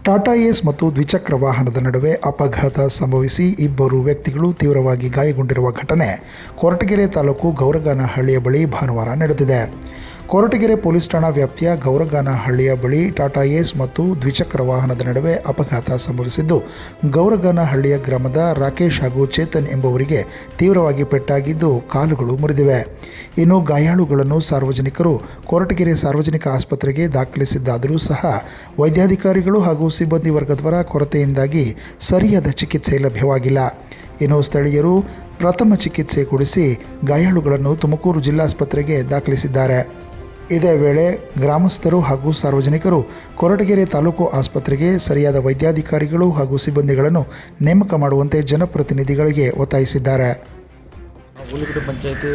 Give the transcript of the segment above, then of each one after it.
ಟಾಟಾ ಏಸ್ ಮತ್ತು ದ್ವಿಚಕ್ರ ವಾಹನದ ನಡುವೆ ಅಪಘಾತ ಸಂಭವಿಸಿ ಇಬ್ಬರು ವ್ಯಕ್ತಿಗಳು ತೀವ್ರವಾಗಿ ಗಾಯಗೊಂಡಿರುವ ಘಟನೆ ಕೊರಟಗೆರೆ ತಾಲೂಕು ಗೌರಗಾನಹಳ್ಳಿಯ ಬಳಿ ಭಾನುವಾರ ನಡೆದಿದೆ. ಕೊರಟಗೆರೆ ಪೊಲೀಸ್ ಠಾಣಾ ವ್ಯಾಪ್ತಿಯ ಗೌರಗಾನಹಳ್ಳಿಯ ಬಳಿ ಟಾಟಾ ಏಸ್ ಮತ್ತು ದ್ವಿಚಕ್ರ ವಾಹನದ ನಡುವೆ ಅಪಘಾತ ಸಂಭವಿಸಿದ್ದು, ಗೌರಗಾನಹಳ್ಳಿಯ ಗ್ರಾಮದ ರಾಕೇಶ್ ಹಾಗೂ ಚೇತನ್ ಎಂಬುವರಿಗೆ ತೀವ್ರವಾಗಿ ಪೆಟ್ಟಾಗಿದ್ದು ಕಾಲುಗಳು ಮುರಿದಿವೆ. ಇನ್ನು ಗಾಯಾಳುಗಳನ್ನು ಸಾರ್ವಜನಿಕರು ಕೊರಟಗೆರೆ ಸಾರ್ವಜನಿಕ ಆಸ್ಪತ್ರೆಗೆ ದಾಖಲಿಸಿದ್ದಾದರೂ ಸಹ ವೈದ್ಯಾಧಿಕಾರಿಗಳು ಹಾಗೂ ಸಿಬ್ಬಂದಿ ವರ್ಗದವರ ಕೊರತೆಯಿಂದಾಗಿ ಸರಿಯಾದ ಚಿಕಿತ್ಸೆ ಲಭ್ಯವಾಗಿಲ್ಲ. ಇನ್ನು ಸ್ಥಳೀಯರು ಪ್ರಥಮ ಚಿಕಿತ್ಸೆ ಕೊಡಿಸಿ ಗಾಯಾಳುಗಳನ್ನು ತುಮಕೂರು ಜಿಲ್ಲಾಸ್ಪತ್ರೆಗೆ ದಾಖಲಿಸಿದ್ದಾರೆ. ಇದೇ ವೇಳೆ ಗ್ರಾಮಸ್ಥರು ಹಾಗೂ ಸಾರ್ವಜನಿಕರು ಕೊರಟಗೆರೆ ತಾಲೂಕು ಆಸ್ಪತ್ರೆಗೆ ಸರಿಯಾದ ವೈದ್ಯಾಧಿಕಾರಿಗಳು ಹಾಗೂ ಸಿಬ್ಬಂದಿಗಳನ್ನು ನೇಮಕ ಮಾಡುವಂತೆ ಜನಪ್ರತಿನಿಧಿಗಳಿಗೆ ಒತ್ತಾಯಿಸಿದ್ದಾರೆ. ಹುಲಿಕುಟಿ ಪಂಚಾಯತಿ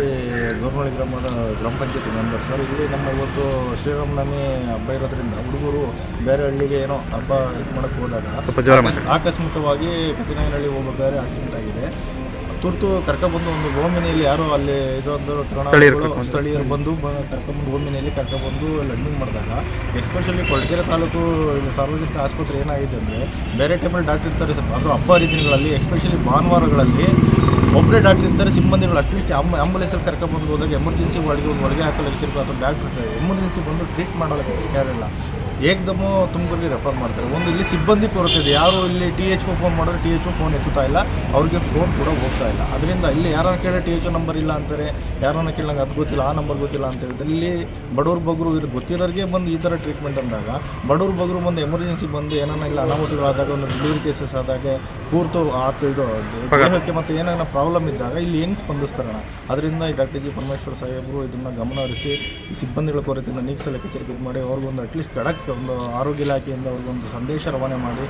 ಗೌರ್ನಳ್ಳಿ ಗ್ರಾಮದ ಗ್ರಾಮ ಪಂಚಾಯತಿ ಮೆಂಬರ್ ಸರ್. ಇಲ್ಲಿ ನಮ್ಮ ಇವತ್ತು ಶ್ರೀರಾಮನವಮಿ ಹಬ್ಬ ಇರೋದ್ರಿಂದ ಹುಡುಗರು ಬೇರೆ ಹಳ್ಳಿಗೆ ಏನೋ ಹಬ್ಬ ಇದು ಮಾಡೋಕ್ಕೆ ಹೋದಾಗ ಆಕಸ್ಮಿಕವಾಗಿ ಕತ್ತಿನಾಯನಹಳ್ಳಿ ಹೋಗಬೇಕಾದ್ರೆ ಆಕ್ಸಿಡೆಂಟ್ ಆಗಿದೆ. ತುರ್ತು ಕರ್ಕೊಬಂದು ಒಂದು ಓಮಿನಿಯಲ್ಲಿ ಯಾರೋ ಅಲ್ಲಿ ಇದೊಂದು ಸ್ಥಳೀಯರು ಬಂದು ಕರ್ಕೊಬಂದು ಓಮಿನಿಯಲ್ಲಿ ಕರ್ಕೊಬಂದು ಅಡ್ಮಿಟ್ ಮಾಡಿದಾಗ, ಎಸ್ಪೆಷಲಿ ಕೊರಟಗೆರೆ ತಾಲೂಕು ಸಾರ್ವಜನಿಕ ಆಸ್ಪತ್ರೆ ಏನಾಗಿದೆ ಅಂದರೆ ಬೇರೆ ಟೈಮಲ್ಲಿ ಡಾಕ್ಟರ್ ಇರ್ತಾರೆ ಸರ್. ಅದು ಹಬ್ಬ ಹರಿದಿನಗಳಲ್ಲಿ ಎಸ್ಪೆಷಲಿ ಭಾನುವಾರಗಳಲ್ಲಿ ಒಬ್ಬರೇ ಡಾಕ್ಟರ್ ಇರ್ತಾರೆ. ಸಿಬ್ಬಂದಿಗಳು ಅಟ್ಲೀಸ್ಟ್ ಆಂಬುಲೆನ್ಸಲ್ಲಿ ಕರ್ಕೊಬಂದು ಹೋದಾಗ ಎಮರ್ಜೆನ್ಸಿ ವಾರ್ಡ್ಗೆ ಒಂದು ಒಳಗೆ ಹಾಕಲಿಕ್ಕೆ ಅಥವಾ ಡಾಕ್ಟರ್ ಎಮರ್ಜೆನ್ಸಿ ಬಂದು ಟ್ರೀಟ್ ಮಾಡೋಕ್ಕೆ ಯಾರಿಲ್ಲ, ಏಕದಮ್ಮು ತುಮಕೂರಿಗೆ ರೆಫರ್ ಮಾಡ್ತಾರೆ. ಒಂದು ಇಲ್ಲಿ ಸಿಬ್ಬಂದಿ ಕೊರತೆ ಇದೆ. ಯಾರು ಇಲ್ಲಿ THO ಫೋನ್ ಮಾಡಿದ್ರೆ THO ಫೋನ್ ಎತ್ತುತ್ತಾ ಇಲ್ಲ, ಅವ್ರಿಗೆ ಫೋನ್ ಕೂಡ ಹೋಗ್ತಾ ಇಲ್ಲ. ಅದರಿಂದ ಇಲ್ಲಿ ಯಾರನ್ನ ಕೇಳಿದ್ರೆ THO ನಂಬರ್ ಇಲ್ಲ ಅಂತಾರೆ, ಯಾರನ್ನ ಕೇಳಿದಂಗೆ ಅದು ಗೊತ್ತಿಲ್ಲ, ಆ ನಂಬರ್ ಗೊತ್ತಿಲ್ಲ ಅಂತ ಹೇಳ್ತಾರೆ. ಇಲ್ಲಿ ಬಡವ್ರ ಬಗ್ರು ಗೊತ್ತಿರೋರಿಗೆ ಬಂದು ಈ ಥರ ಟ್ರೀಟ್ಮೆಂಟ್ ಅಂದಾಗ ಬಡವ್ರ ಬಗ್ರು ಬಂದು ಎಮರ್ಜೆನ್ಸಿ ಬಂದು ಏನಾನ ಇಲ್ಲ ಅನಾಹುತಗಳಾದಾಗ, ಒಂದು ಡೆಲಿವರಿ ಕೇಸಸ್ ಆದಾಗ, ಪೂರ್ತು ಇದು ದೇಹಕ್ಕೆ ಮತ್ತು ಏನಾನ ಪ್ರಾಬ್ಲಮ್ ಇದ್ದಾಗ ಇಲ್ಲಿ ಹೆಂಗೆ ಸ್ಪಂದಿಸ್ತಾರಣ. ಅದರಿಂದ ಈ ಡಾಕ್ಟರ್ ಜಿ ಪರಮೇಶ್ವರ್ ಸಾಹೇಬರು ಇದನ್ನು ಗಮನ ಹರಿಸಿ ಈ ಸಿಬ್ಬಂದಿಗಳ ಕೊರತೆಯನ್ನು ನೀಗಿಸಲಿಕ್ಕೆ ಎಚ್ಚರಿಕೆ ಮಾಡಿ ಅವ್ರಿಗೊಂದು ಅಟ್ಲೀಸ್ಟ್ ಖಡಕ್ ಒಂದು ಆರೋಗ್ಯ ಇಲಾಖೆಯಿಂದ ಅವ್ರಿಗೊಂದು ಸಂದೇಶ ರವಾನೆ ಮಾಡಿ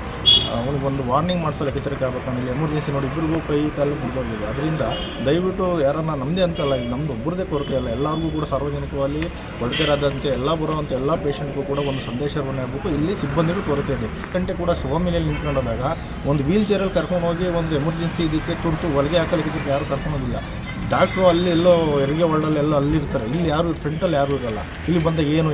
ಅವ್ರಿಗೊಂದು ವಾರ್ನಿಂಗ್ ಮಾಡಿಸಲಿಕ್ಕೆ ಎಚ್ಚರಿಕೆ ಆಗಬೇಕು. ಇಲ್ಲಿ ಎಮರ್ಜೆನ್ಸಿ ನೋಡಿ ಇಬ್ಬರಿಗೂ ಕೈ ಕಾಲು ಮುರಿದೋಗಿದೆ. ಅದರಿಂದ ದಯವಿಟ್ಟು ಯಾರನ್ನ ನಮ್ಮದೇ ಅಂತಲ್ಲ, ಇದು ನಮ್ಮದು ಒಬ್ಬರದೇ ಕೊರತೆ ಅಲ್ಲ, ಎಲ್ಲರಿಗೂ ಕೂಡ ಸಾರ್ವಜನಿಕವಾಗಿ ಕೊರತೆರಾದಂತೆ ಎಲ್ಲ ಬರುವಂಥ ಎಲ್ಲ ಪೇಷಂಟ್ಗೂ ಕೂಡ ಒಂದು ಸಂದೇಶ ರವಾನೆ ಆಗಬೇಕು. ಇಲ್ಲಿ ಸಿಬ್ಬಂದಿಗಳು ಕೊರತೆ ಇದೆ. ಗಂಟೆ ಕೂಡ ಸ್ವಾಮಿನಲ್ಲಿ ನಿಂತ್ಕೊಂಡೋದಾಗ ಒಂದು ವೀಲ್ ಚೇರಲ್ಲಿ ಕರ್ಕೊಂಡು ಹೋಗಿ ಒಂದು ಎಮರ್ಜೆನ್ಸಿ ಇದಕ್ಕೆ ತುರ್ತು ಹೊಲಿಗೆ ಹಾಕಲಿಕ್ಕೆ ಯಾರು ಕರ್ಕೊಂಡೋಗಿಲ್ಲ. ಡಾಕ್ಟ್ರು ಅಲ್ಲಿ ಎಲ್ಲೋ ಹೆರಿಗೆ ವರ್ಲ್ಡಲ್ಲಿ ಎಲ್ಲೋ ಅಲ್ಲಿರ್ತಾರೆ. ಇಲ್ಲಿ ಯಾರು ಫ್ರಂಟಲ್ಲಿ ಯಾರೂ ಇರೋಲ್ಲ. ಇಲ್ಲಿ ಬಂದಾಗ ಏನು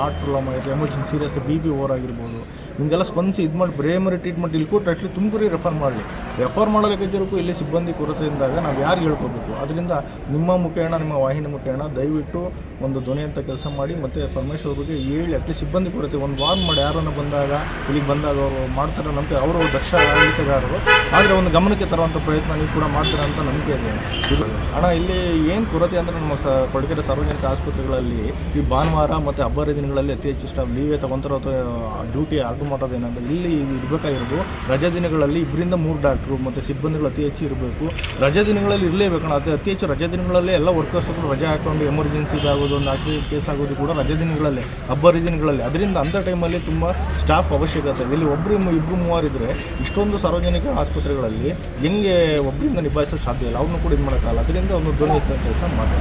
ಹಾರ್ಟ್ ಪ್ರಾಬ್ಲಮ್ ಆಯಿತು, ಎಮರ್ಜೆನ್ಸಿ ಸೀರಿಯಸ್ BP ಓವರ್ ಆಗಿರ್ಬೋದು, ಹಿಂಗೆಲ್ಲ ಸ್ಪಂದಿಸಿ ಇದು ಮಾಡಿ ಪ್ರೈಮರಿ ಟ್ರೀಟ್ಮೆಂಟ್ ಇಲ್ಲಿ ಕೊಟ್ಟು ಅಟ್ಲಿ ತುಮಕೂರಿಗೆ ರೆಫರ್ ಮಾಡೋದಕ್ಕೆ ಇಲ್ಲಿ ಸಿಬ್ಬಂದಿ ಕೊರತೆಯಿಂದಾಗ ನಾವು ಯಾರು ಹೇಳ್ಕೋಬೇಕು. ಅದರಿಂದ ನಿಮ್ಮ ಮುಖೇಣ, ನಿಮ್ಮ ವಾಹಿನಿ ಮುಖೇಣ ದಯವಿಟ್ಟು ಒಂದು ಧ್ವನಿ ಅಂತ ಕೆಲಸ ಮಾಡಿ ಮತ್ತು ಪರಮೇಶ್ವರ್ಗೆ ಹೇಳಿ ಅಟ್ಲೀಸ್ಟ್ ಸಿಬ್ಬಂದಿ ಕೊರತೆ ಒಂದು ವಾರ್ನ್ ಮಾಡಿ. ಯಾರನ್ನು ಬಂದಾಗ ಇಲ್ಲಿಗೆ ಬಂದಾಗ ಅವರು ಮಾಡ್ತಾರೆ ನಂಬಿಕೆ, ಅವರು ದಕ್ಷ ಆಡಳಿತಗಾರರು. ಆದರೆ ಒಂದು ಗಮನಕ್ಕೆ ತರುವಂಥ ಪ್ರಯತ್ನ ನೀವು ಕೂಡ ಮಾಡ್ತಾರೆ ಅಂತ ನಂಬಿಕೆ ಇದೆ. ಇದು ಹಣ ಇಲ್ಲಿ ಏನು ಕೊರತೆ ಅಂದರೆ ನಮ್ಮ ಕೊರಟಗೆರೆ ಸಾರ್ವಜನಿಕ ಆಸ್ಪತ್ರೆಗಳಲ್ಲಿ ಈ ಭಾನುವಾರ ಮತ್ತು ಹಬ್ಬ ದಿನಗಳಲ್ಲಿ ಅತಿ ಹೆಚ್ಚು ಸ್ಟಾಫ್ ಲೀವೇ ತೊಗೊತಾರೋ ಅಥವಾ ಡ್ಯೂಟಿ ಆರ್ಡರ್ ಮಾಡೋದು ಏನಂದರೆ ಇಲ್ಲಿ ಇರಬೇಕಾಗಿರೋದು ರಜೆ ದಿನಗಳಲ್ಲಿ 2-3 ಡಾಕ್ಟ್ರು ಮತ್ತು ಸಿಬ್ಬಂದಿಗಳು ಅತಿ ಹೆಚ್ಚು ಇರಬೇಕು. ರಜೆ ದಿನಗಳಲ್ಲಿ ಇರಲೇಬೇಕು. ಅತಿ ಹೆಚ್ಚು ರಜೆ ದಿನಗಳಲ್ಲಿ ಎಲ್ಲ ವರ್ಕರ್ಸ್ಗಳು ರಜೆ ಹಾಕೊಂಡು ಎಮರ್ಜೆನ್ಸಿ ಆಗೋದು, ಒಂದು ಆಕ್ಸಿಡೆಂಟ್ ಕೇಸ್ ಆಗೋದು ಕೂಡ ರಜೆ ದಿನಗಳಲ್ಲೇ, ಹಬ್ಬ ಹರಿದಿನಗಳಲ್ಲಿ. ಅದರಿಂದ ಅಂಥ ಟೈಮಲ್ಲಿ ತುಂಬ ಸ್ಟಾಫ್ ಅವಶ್ಯಕತೆ ಇದೆ. ಇಲ್ಲಿ ಒಬ್ಬರು 2-3 ಇದ್ದರೆ ಇಷ್ಟೊಂದು ಸಾರ್ವಜನಿಕ ಆಸ್ಪತ್ರೆಗಳಲ್ಲಿ ಹೆಂಗೆ ಒಬ್ಬರಿಂದ ನಿಭಾಯಿಸೋದು ಸಾಧ್ಯ ಇಲ್ಲ. ಅವ್ರನ್ನೂ ಕೂಡ ಇದು ಮಾಡೋಕ್ಕಲ್ಲ. ಅದರಿಂದ ಒಂದು ಧ್ವನಿ ಕೆಲಸ ಮಾಡಿ.